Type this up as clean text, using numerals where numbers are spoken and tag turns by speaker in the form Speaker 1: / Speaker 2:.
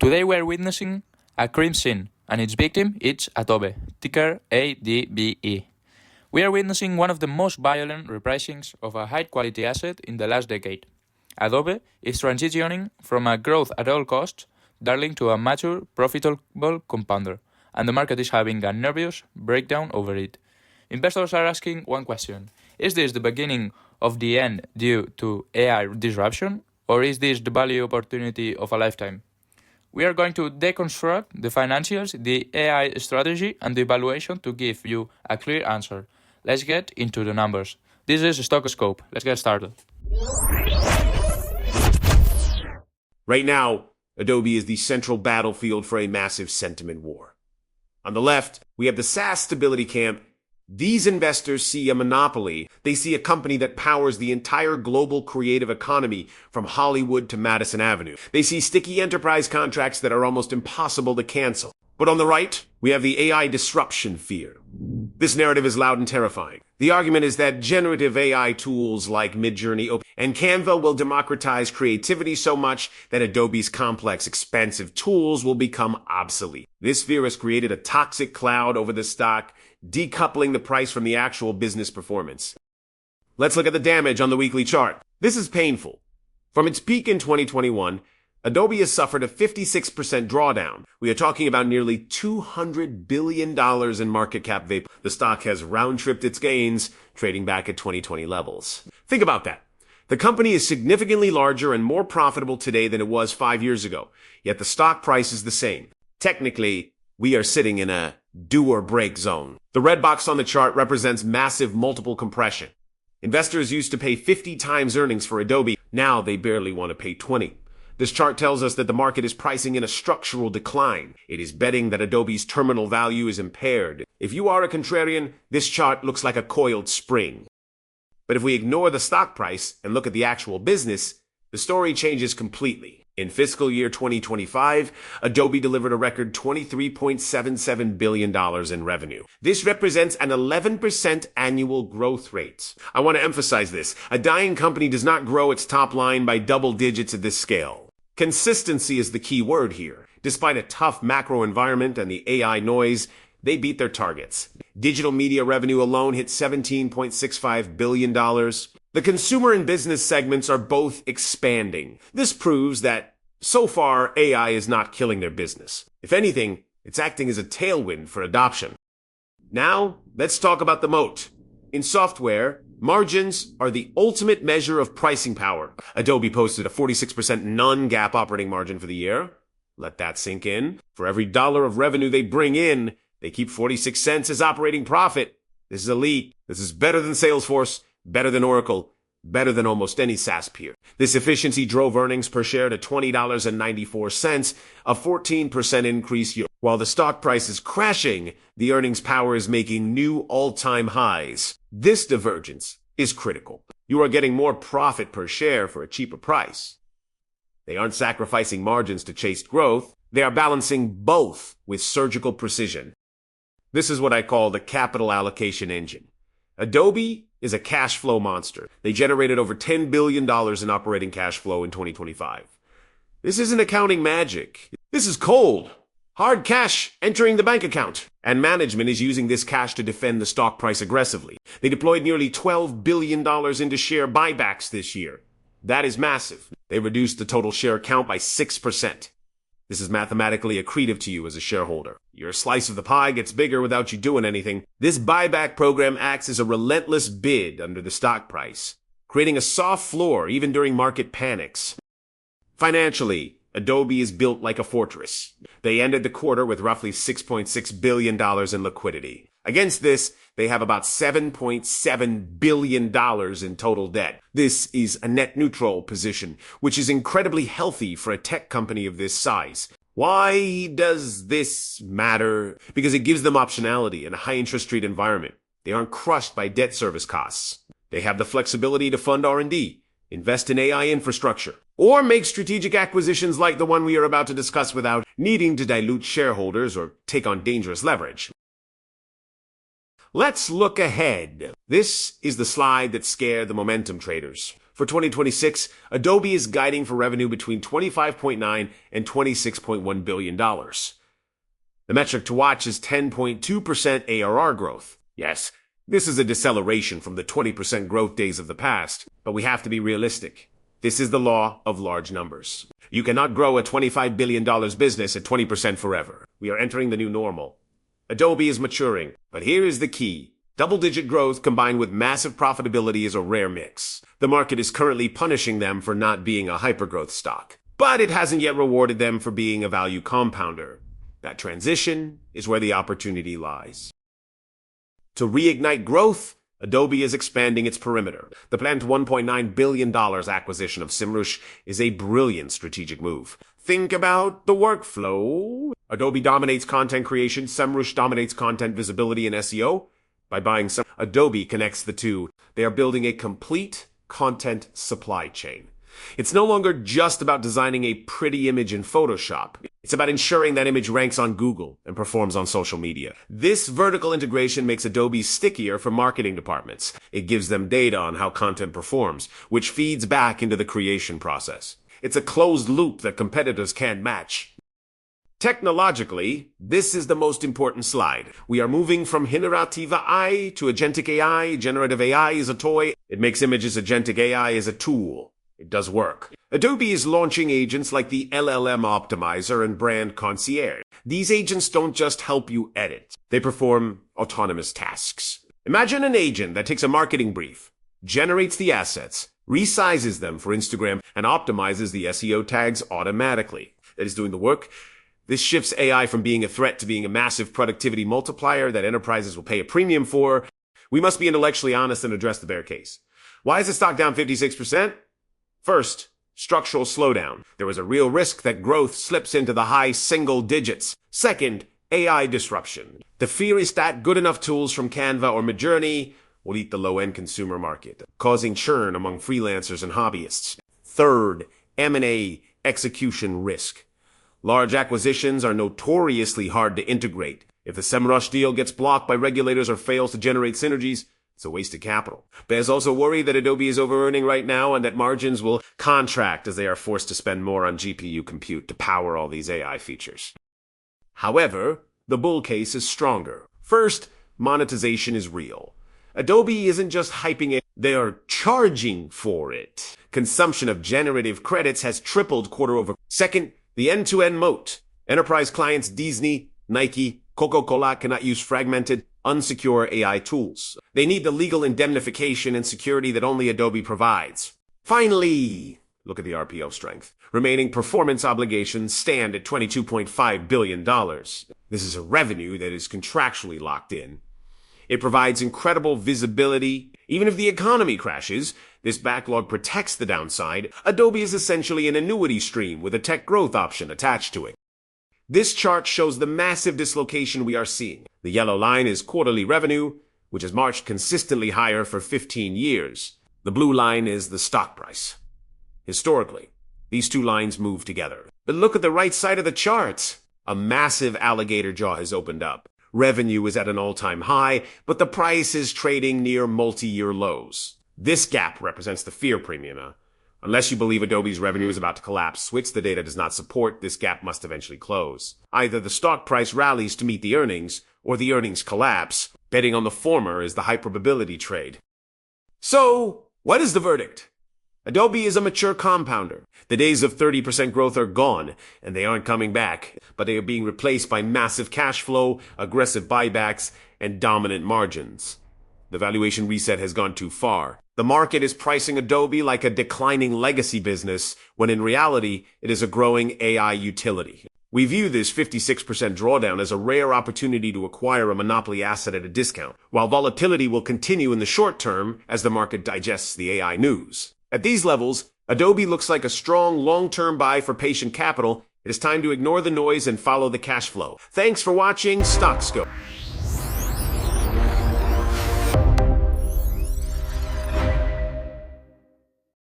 Speaker 1: Today we are witnessing a crime scene, and its victim is Adobe, ticker ADBE. We are witnessing one of the most violent repricings of a high-quality asset in the last decade. Adobe is transitioning from a growth at all costs darling to a mature, profitable compounder, and the market is having a nervous breakdown over it. Investors are asking one question: is this the beginning of the end due to AI disruption, or is this the value opportunity of a lifetime? We are going to deconstruct the financials, the AI strategy, and the valuation to give you a clear answer. Let's get into the numbers. This is Stock Scope. Let's get started.
Speaker 2: Right now, Adobe is the central battlefield for a massive sentiment war. On the left, we have the SaaS stability camp. These investors see a monopoly. They see a company that powers the entire global creative economy from Hollywood to Madison Avenue. They see sticky enterprise contracts that are almost impossible to cancel. But on the right, we have the AI disruption fear. This narrative is loud and terrifying. The argument is that generative AI tools like Midjourney and Canva will democratize creativity so much that Adobe's complex, expensive tools will become obsolete. This fear has created a toxic cloud over the stock, decoupling the price from the actual business performance. Let's look at the damage on the weekly chart. This is painful. From its peak in 2021, Adobe has suffered a 56% drawdown. We are talking about nearly $200 billion in market cap vapor. The stock has round-tripped its gains, trading back at 2020 levels. Think about that. The company is significantly larger and more profitable today than it was 5 years ago, yet the stock price is the same. Technically, we are sitting in a do-or-break zone. The red box on the chart represents massive multiple compression. Investors used to pay 50 times earnings for Adobe. Now they barely want to pay 20. This chart tells us that the market is pricing in a structural decline. It is betting that Adobe's terminal value is impaired. If you are a contrarian, this chart looks like a coiled spring. But if we ignore the stock price and look at the actual business, the story changes completely. In fiscal year 2025, Adobe delivered a record $23.77 billion in revenue. This represents an 11% annual growth rate. I want to emphasize this. A dying company does not grow its top line by double digits at this scale. Consistency is the key word here. Despite a tough macro environment and the AI noise, they beat their targets. Digital media revenue alone hit $17.65 billion. The consumer and business segments are both expanding. This proves that, so far, AI is not killing their business. If anything, it's acting as a tailwind for adoption. Now, let's talk about the moat. In software, margins are the ultimate measure of pricing power. Adobe posted a 46% non-GAAP operating margin for the year. Let that sink in. For every dollar of revenue they bring in, they keep 46 cents as operating profit. This is elite. This is better than Salesforce, better than Oracle, better than almost any SaaS peer. This efficiency drove earnings per share to $20.94, a 14% increase year. While the stock price is crashing, the earnings power is making new all-time highs. This divergence is critical. You are getting more profit per share for a cheaper price. They aren't sacrificing margins to chase growth. They are balancing both with surgical precision. This is what I call the capital allocation engine. Adobe is a cash flow monster. They generated over $10 billion in operating cash flow in 2025. This isn't accounting magic. This is cold, hard cash entering the bank account. And management is using this cash to defend the stock price aggressively. They deployed nearly $12 billion into share buybacks this year. That is massive. They reduced the total share count by 6%. This is mathematically accretive to you as a shareholder. Your slice of the pie gets bigger without you doing anything. This buyback program acts as a relentless bid under the stock price, creating a soft floor even during market panics. Financially, Adobe is built like a fortress. They ended the quarter with roughly $6.6 billion in liquidity. Against this, they have about $7.7 billion in total debt. This is a net neutral position, which is incredibly healthy for a tech company of this size. Why does this matter? Because it gives them optionality in a high interest rate environment. They aren't crushed by debt service costs. They have the flexibility to fund R&D, invest in AI infrastructure, or make strategic acquisitions like the one we are about to discuss without needing to dilute shareholders or take on dangerous leverage. Let's look ahead. This is the slide that scared the momentum traders. For 2026, Adobe is guiding for revenue between $25.9 and $26.1 billion. The metric to watch is 10.2% ARR growth. Yes, this is a deceleration from the 20% growth days of the past, but we have to be realistic. This is the law of large numbers. You cannot grow a $25 billion business at 20% forever. We are entering the new normal. Adobe is maturing, but here is the key. Double-digit growth combined with massive profitability is a rare mix. The market is currently punishing them for not being a hypergrowth stock, but it hasn't yet rewarded them for being a value compounder. That transition is where the opportunity lies. To reignite growth, Adobe is expanding its perimeter. The planned $1.9 billion acquisition of Semrush is a brilliant strategic move. Think about the workflow. Adobe dominates content creation, Semrush dominates content visibility and SEO. By buying Adobe connects the two. They are building a complete content supply chain. It's no longer just about designing a pretty image in Photoshop. It's about ensuring that image ranks on Google and performs on social media. This vertical integration makes Adobe stickier for marketing departments. It gives them data on how content performs, which feeds back into the creation process. It's a closed loop that competitors can't match. Technologically, this is the most important slide. We are moving from Generative AI to Agentic AI. Generative AI is a toy. It makes images. Agentic AI is a tool. It does work. Adobe is launching agents like the LLM Optimizer and Brand Concierge. These agents don't just help you edit. They perform autonomous tasks. Imagine an agent that takes a marketing brief, generates the assets, resizes them for Instagram, and optimizes the SEO tags automatically. That is doing the work. This shifts AI from being a threat to being a massive productivity multiplier that enterprises will pay a premium for. We must be intellectually honest and address the bear case. Why is the stock down 56%? First, structural slowdown. There was a real risk that growth slips into the high single digits. Second, AI disruption. The fear is that good enough tools from Canva or Midjourney will eat the low-end consumer market, causing churn among freelancers and hobbyists. Third, M&A execution risk. Large acquisitions are notoriously hard to integrate. If the Semrush deal gets blocked by regulators or fails to generate synergies, it's a waste of capital. Bears also worry that Adobe is over-earning right now and that margins will contract as they are forced to spend more on GPU compute to power all these AI features. However, the bull case is stronger. First, monetization is real. Adobe isn't just hyping it, they are charging for it. Consumption of generative credits has tripled quarter over. Second, the end-to-end moat. Enterprise clients Disney, Nike, Coca-Cola cannot use fragmented, unsecure AI tools. They need the legal indemnification and security that only Adobe provides. Finally, look at the RPO strength. Remaining performance obligations stand at $22.5 billion. This is a revenue that is contractually locked in. It provides incredible visibility. Even if the economy crashes, this backlog protects the downside. Adobe is essentially an annuity stream with a tech growth option attached to it. This chart shows the massive dislocation we are seeing. The yellow line is quarterly revenue, which has marched consistently higher for 15 years. The blue line is the stock price. Historically, these two lines move together. But look at the right side of the chart. A massive alligator jaw has opened up. Revenue is at an all-time high, but the price is trading near multi-year lows. This gap represents the fear premium. Unless you believe Adobe's revenue is about to collapse, which the data does not support, this gap must eventually close. Either the stock price rallies to meet the earnings, or the earnings collapse. Betting on the former is the high probability trade. So, what is the verdict? Adobe is a mature compounder. The days of 30% growth are gone, and they aren't coming back, but they are being replaced by massive cash flow, aggressive buybacks, and dominant margins. The valuation reset has gone too far. The market is pricing Adobe like a declining legacy business, when in reality, it is a growing AI utility. We view this 56% drawdown as a rare opportunity to acquire a monopoly asset at a discount, while volatility will continue in the short term as the market digests the AI news. At these levels, Adobe looks like a strong long-term buy for patient capital. It is time to ignore the noise and follow the cash flow. Thanks for watching StockScope.